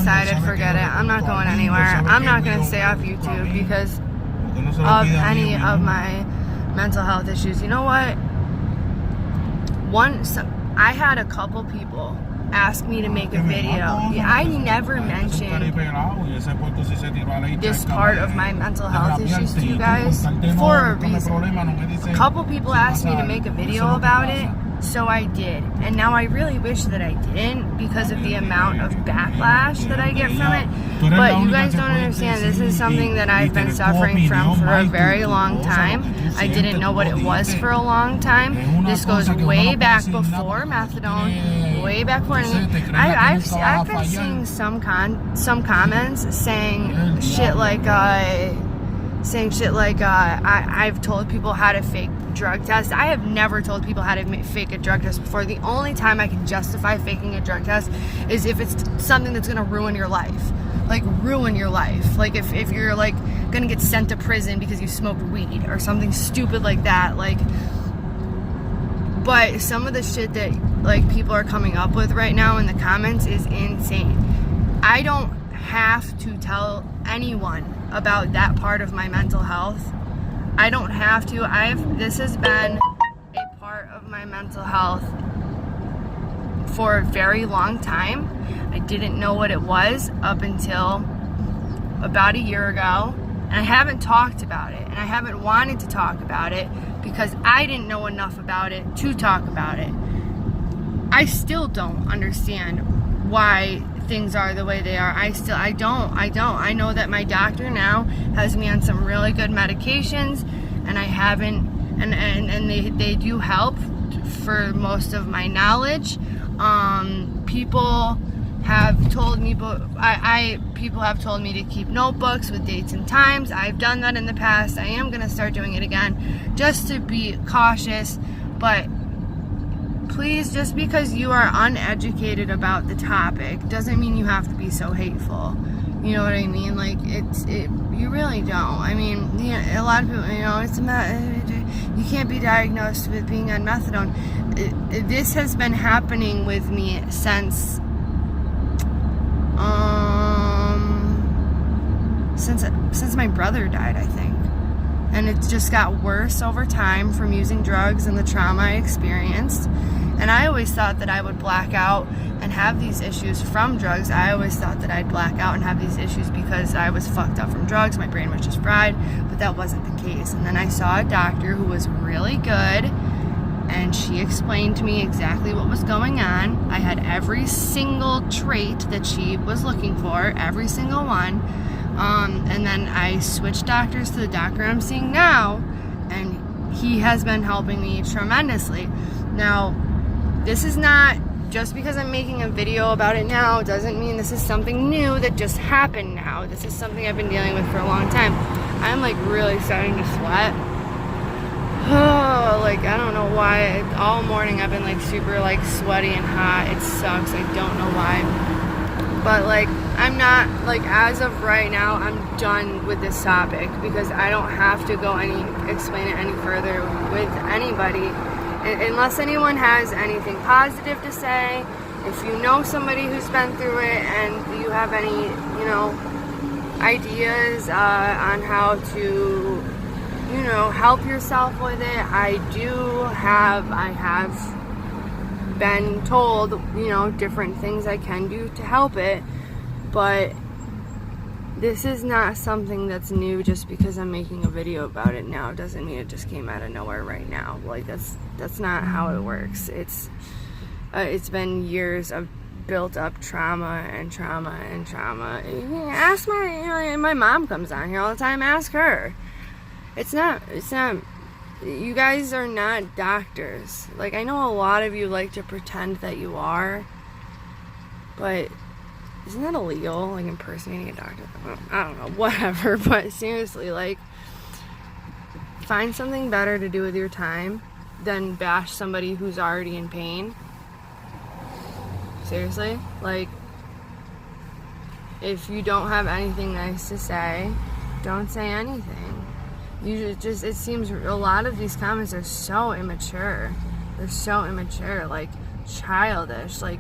decided, forget it. I'm not going anywhere. I'm not going to stay off YouTube because of any of my mental health issues. You know what? I had a couple people ask me to make a video. I never mentioned this part of my mental health issues to you guys for a reason. A couple people asked me to make a video about it, so I did. And now I really wish that I didn't because of the amount of backlash that I get from it. But you guys don't understand, this is something that I've been suffering from for a very long time. I didn't know what it was for a long time. This goes way back before methadone, way back before. I've been seeing some comments saying shit like I've told people how to fake drug test. I have never told people how to fake a drug test before. The only time I can justify faking a drug test is if it's something that's gonna ruin your life. Like ruin your life. Like if you're like gonna get sent to prison because you smoked weed or something stupid like that. Like, but some of the shit that like people are coming up with right now in the comments is insane. I don't have to tell anyone about that part of my mental health. I don't have to. This has been a part of my mental health for a very long time. I didn't know what it was up until about a year ago, and I haven't talked about it, and I haven't wanted to talk about it because I didn't know enough about it to talk about it. I still don't understand why things are the way they are. I don't. I know that my doctor now has me on some really good medications, and I haven't, and they do help for most of my knowledge. People have told me, people have told me to keep notebooks with dates and times. I've done that in the past. I am gonna start doing it again, just to be cautious. But please, just because you are uneducated about the topic doesn't mean you have to be so hateful. You know what I mean? Like, you really don't. I mean, you know, a lot of people, you know, you can't be diagnosed with being on methadone. This has been happening with me since my brother died, I think. And it just got worse over time from using drugs and the trauma I experienced. And I always thought that I would black out and have these issues from drugs. I always thought that I'd black out and have these issues because I was fucked up from drugs. My brain was just fried, but that wasn't the case. And then I saw a doctor who was really good, and she explained to me exactly what was going on. I had every single trait that she was looking for, every single one. And then I switched doctors to the doctor I'm seeing now, and he has been helping me tremendously. Now, this is not, just because I'm making a video about it now doesn't mean this is something new that just happened now. This is something I've been dealing with for a long time. I'm like really starting to sweat. Oh, like I don't know why. All morning I've been like super like sweaty and hot. It sucks. I don't know why. But like I'm not, like as of right now, I'm done with this topic because I don't have to explain it any further with anybody. Unless anyone has anything positive to say, if you know somebody who's been through it and you have any, you know, ideas on how to, you know, help yourself with it, I have been told, you know, different things I can do to help it, but this is not something that's new. Just because I'm making a video about it now doesn't mean it just came out of nowhere right now. Like that's not how it works. It's been years of built up trauma and trauma and trauma. Ask my mom comes on here all the time. Ask her. It's not. You guys are not doctors. Like, I know a lot of you like to pretend that you are, but isn't that illegal? Like impersonating a doctor? I don't know, whatever. But seriously, like, find something better to do with your time than bash somebody who's already in pain. Seriously, like, if you don't have anything nice to say, don't say anything. You just, it seems a lot of these comments are so immature. They're so immature, like childish. Like,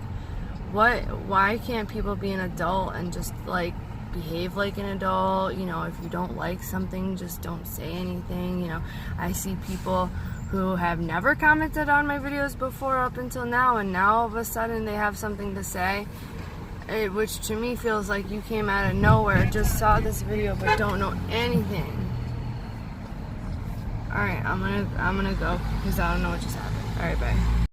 why can't people be an adult and just like behave like an adult? You know, if you don't like something, just don't say anything. You know, I see people who have never commented on my videos before up until now, and now all of a sudden they have something to say, which to me feels like you came out of nowhere, just saw this video but don't know anything. Alright, I'm gonna go because I don't know what just happened. Alright, bye.